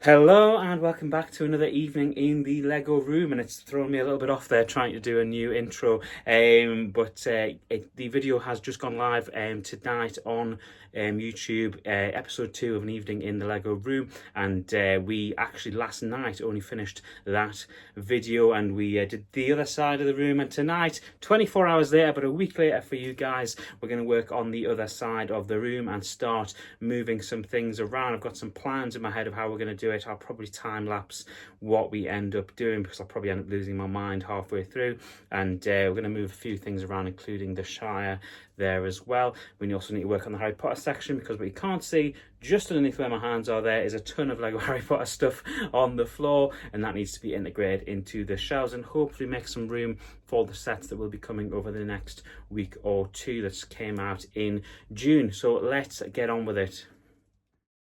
Hello and welcome back to another evening in the Lego room, and it's thrown me a little bit off there trying to do a new intro, but the video has just gone live tonight on YouTube, episode 2 of An Evening in the Lego Room, and we actually last night only finished that video, and we did the other side of the room, and tonight, 24 hours later but a week later for you guys, we're going to work on the other side of the room and start moving some things around. I've got some plans in my head of how we're going to do it. I'll probably time lapse what we end up doing because I'll probably end up losing my mind halfway through, and we're going to move a few things around, including the Shire there as well. We also need to work on the Harry Potter section, because what you can't see just underneath where my hands are there is a ton of Lego Harry Potter stuff on the floor, and that needs to be integrated into the shelves and hopefully make some room for the sets that will be coming over the next week or two that came out in June. So let's get on with it.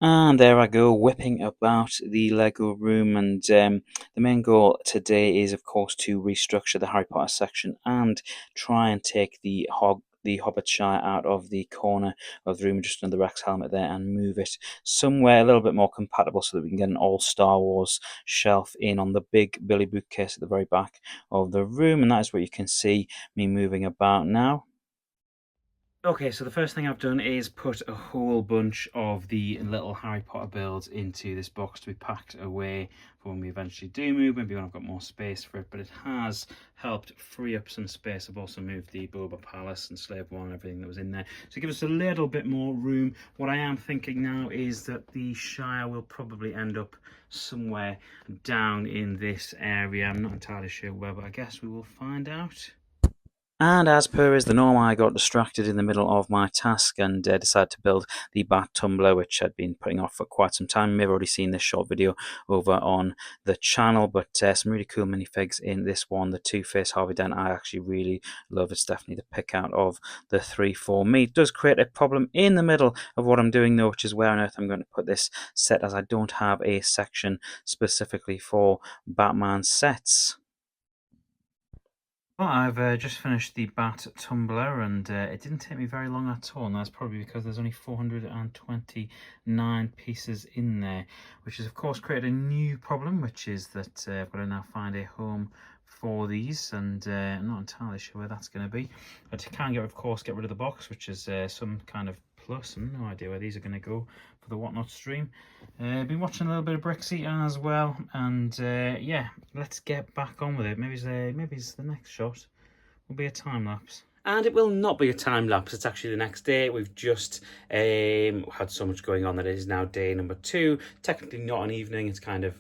And there I go, whipping about the Lego room, and the main goal today is, of course, to restructure the Harry Potter section and try and take the Hobbit Shire out of the corner of the room just under the Rex helmet there and move it somewhere a little bit more compatible so that we can get an all Star Wars shelf in on the big Billy bookcase at the very back of the room, and that is what you can see me moving about now. Okay, so the first thing I've done is put a whole bunch of the little Harry Potter builds into this box to be packed away for when we eventually do move, maybe when I've got more space for it, but it has helped free up some space. I've also moved the Boba Palace and Slave One and everything that was in there to give us a little bit more room. What I am thinking now is that the Shire will probably end up somewhere down in this area. I'm not entirely sure where, but I guess we will find out. And as per is the norm, I got distracted in the middle of my task and decided to build the Bat Tumbler, which I'd been putting off for quite some time. You may have already seen this short video over on the channel, but some really cool minifigs in this one. The Two-Face Harvey Dent I actually really love. It's definitely the pick out of the three for me. It does create a problem in the middle of what I'm doing though, which is where on earth I'm going to put this set, as I don't have a section specifically for Batman sets. Well, I've just finished the Bat Tumbler, and it didn't take me very long at all, and that's probably because there's only 429 pieces in there, which has of course created a new problem, which is that I've got to now find a home for these, and I'm not entirely sure where that's going to be. But to can of course get rid of the box, which is some kind of plus. No idea where these are going to go for the Whatnot stream. Been watching a little bit of Brixie as well, and yeah, let's get back on with it. Maybe the next shot will be a time lapse. And it will not be a time lapse. It's actually the next day. We've just had so much going on that it is now day number 2. Technically not an evening. It's kind of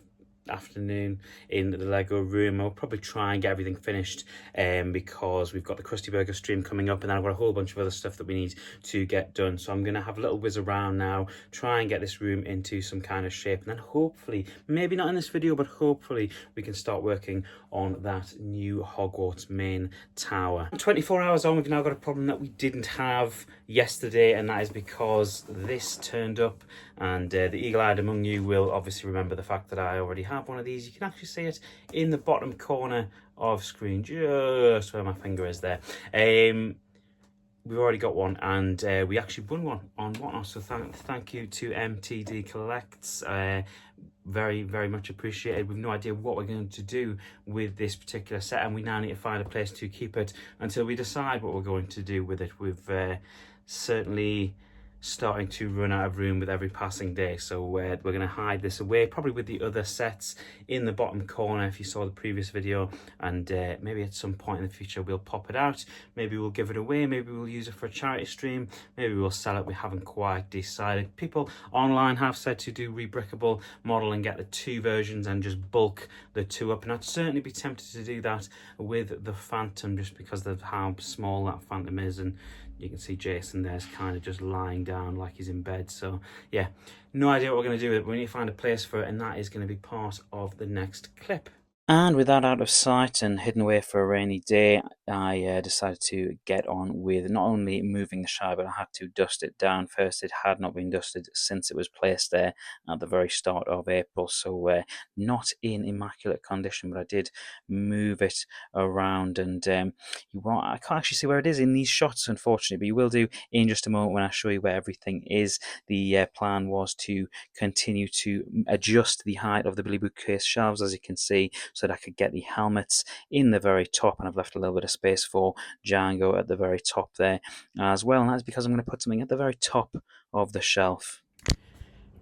afternoon in the Lego room. I'll probably try and get everything finished because we've got the Krusty Burger stream coming up, and then I've got a whole bunch of other stuff that we need to get done. So I'm going to have a little whiz around now, try and get this room into some kind of shape, and then hopefully, maybe not in this video, but hopefully we can start working on that new Hogwarts main tower. 24 hours on, we've now got a problem that we didn't have yesterday, and that is because this turned up, and the eagle-eyed among you will obviously remember the fact that I already have one of these. You can actually see it in the bottom corner of screen, just where my finger is there. We've already got one, and we actually won one on Whatnot, so thank you to MTD Collects. Very, very much appreciated. We've no idea what we're going to do with this particular set, and we now need to find a place to keep it until we decide what we're going to do with it. We've certainly starting to run out of room with every passing day, so we're going to hide this away, probably with the other sets in the bottom corner if you saw the previous video, and maybe at some point in the future we'll pop it out. Maybe we'll give it away, maybe we'll use it for a charity stream, maybe we'll sell it. We haven't quite decided. People online have said to do rebrickable model and get the 2 versions and just bulk the 2 up, and I'd certainly be tempted to do that with the Phantom, just because of how small that Phantom is, and you can see Jason there's kind of just lying down like he's in bed. So yeah, no idea what we're going to do with it. We need to find a place for it, and that is going to be part of the next clip. And with that out of sight and hidden away for a rainy day, I decided to get on with not only moving the Shire, but I had to dust it down first. It had not been dusted since it was placed there at the very start of April, so not in immaculate condition, but I did move it around. And I can't actually see where it is in these shots, unfortunately, but you will do in just a moment when I show you where everything is. The plan was to continue to adjust the height of the Billy Bookcase shelves, as you can see, so that I could get the helmets in the very top, and I've left a little bit of space for Django at the very top there as well, and that's because I'm going to put something at the very top of the shelf.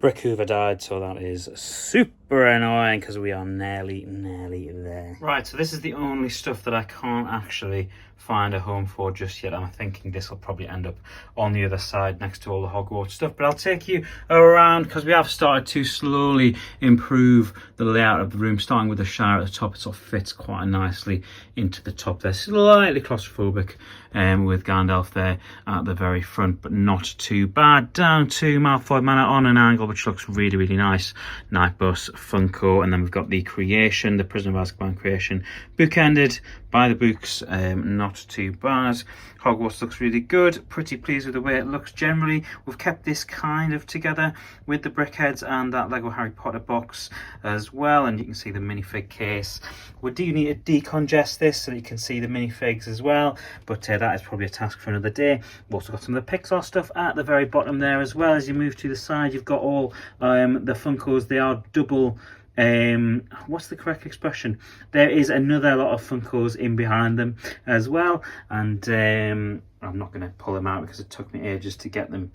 Brick Hoover died, so that is super annoying because we are nearly there. Right, so this is the only stuff that I can't actually find a home for just yet. I'm thinking this will probably end up on the other side next to all the Hogwarts stuff, but I'll take you around because we have started to slowly improve the layout of the room, starting with the Shire at the top. It sort of fits quite nicely into the top there, slightly claustrophobic with Gandalf there at the very front, but not too bad. Down to Malfoy Manor on an angle, which looks really nice. Nightbus, Funko, and then we've got the creation, the Prisoner of Azkaban creation, bookended by the books. Not too bad. Hogwarts looks really good. Pretty pleased with the way it looks generally. We've kept this kind of together with the brickheads and that Lego Harry Potter box as well, and you can see the minifig case. We do need to decongest this so that you can see the minifigs as well, but that is probably a task for another day. We've also got some of the Pixar stuff at the very bottom there as well. As you move to the side, you've got all the Funkos. They are double, what's the correct expression? There is another lot of Funkos in behind them as well, and I'm not going to pull them out because it took me ages to get them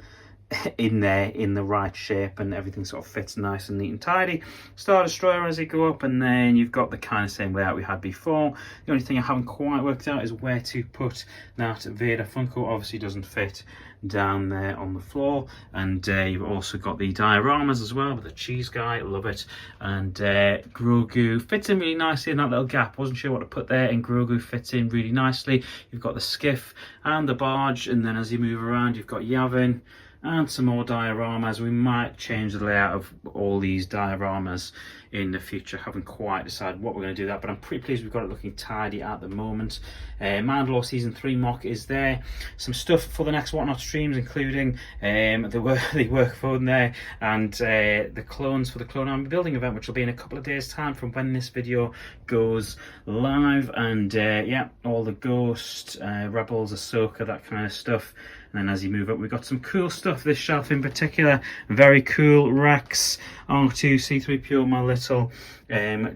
in there in the right shape, and everything sort of fits nice and neat and tidy. Star Destroyer as you go up, and then you've got the kind of same layout we had before. The only thing I haven't quite worked out is where to put that Vader Funko. Obviously doesn't fit down there on the floor, and you've also got the dioramas as well with the cheese guy, love it, and Grogu fits in really nicely in that little gap. Wasn't sure what to put there, and Grogu fits in really nicely. You've got the skiff and the barge, and then as you move around you've got Yavin and some more dioramas. We might change the layout of all these dioramas in the future. Haven't quite decided what we're going to do that, but I'm pretty pleased we've got it looking tidy at the moment. Mandalore Season 3 mock is there. Some stuff for the next Whatnot streams, including the work phone there, and the clones for the Clone Army building event, which will be in a couple of days time from when this video goes live. And yeah, all the Ghost, Rebels, Ahsoka, that kind of stuff. And then as you move up, we've got some cool stuff. This shelf in particular, very cool. Rex, R2, C3PO, my little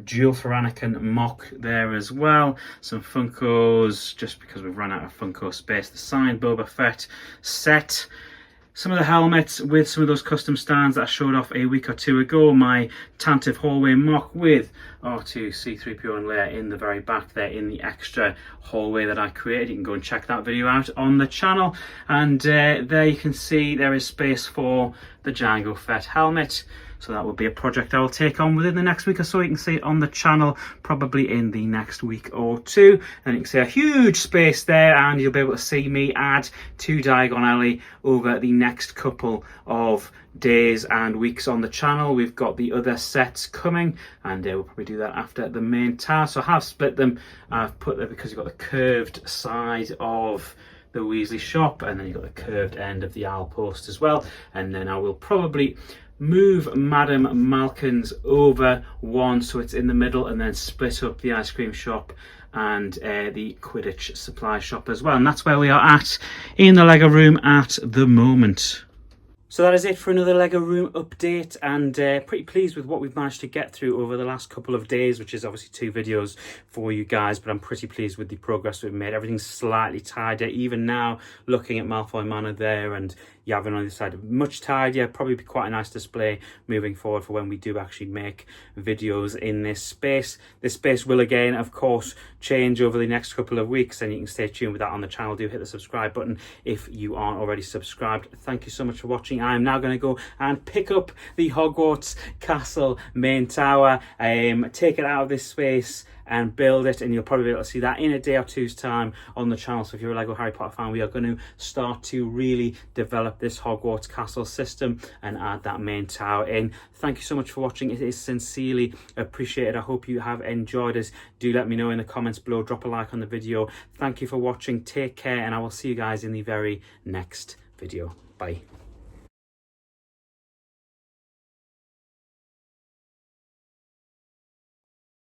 dual for Anakin mock there as well. Some Funkos, just because we've run out of Funko space. The signed Boba Fett set. Some of the helmets with some of those custom stands that I showed off a week or two ago. My Tantive hallway mock with R2, C3PO and Leia in the very back there in the extra hallway that I created. You can go and check that video out on the channel. And there you can see there is space for the Jango Fett helmet. So that will be a project I will take on within the next week or so. You can see it on the channel probably in the next week or two. And you can see a huge space there, and you'll be able to see me add to Diagon Alley over the next couple of days and weeks on the channel. We've got the other sets coming, and we'll probably do that after the main task. So I have split them. I've put them because you've got the curved side of the Weasley shop, and then you've got the curved end of the Owl Post as well. And then I will probably move Madame Malkin's over one so it's in the middle, and then split up the ice cream shop and the Quidditch supply shop as well. And that's where we are at in the Lego room at the moment. So that is it for another Lego room update, and pretty pleased with what we've managed to get through over the last couple of days, which is obviously 2 videos for you guys, but I'm pretty pleased with the progress we've made. Everything's slightly tidier, even now looking at Malfoy Manor there and Yavin on the side, much tidier. Probably be quite a nice display moving forward for when we do actually make videos in this space. This space will again, of course, change over the next couple of weeks, and you can stay tuned with that on the channel. Do hit the subscribe button if you aren't already subscribed. Thank you so much for watching. I'm now going to go and pick up the Hogwarts Castle main tower, take it out of this space and build it, and you'll probably be able to see that in a day or two's time on the channel. So if you're a Lego Harry Potter fan, we are going to start to really develop this Hogwarts castle system and add that main tower in. Thank you so much for watching. It is sincerely appreciated. I hope you have enjoyed us. Do let me know in the comments below. Drop a like on the video. Thank you for watching. Take care, and I will see you guys in the very next video. Bye.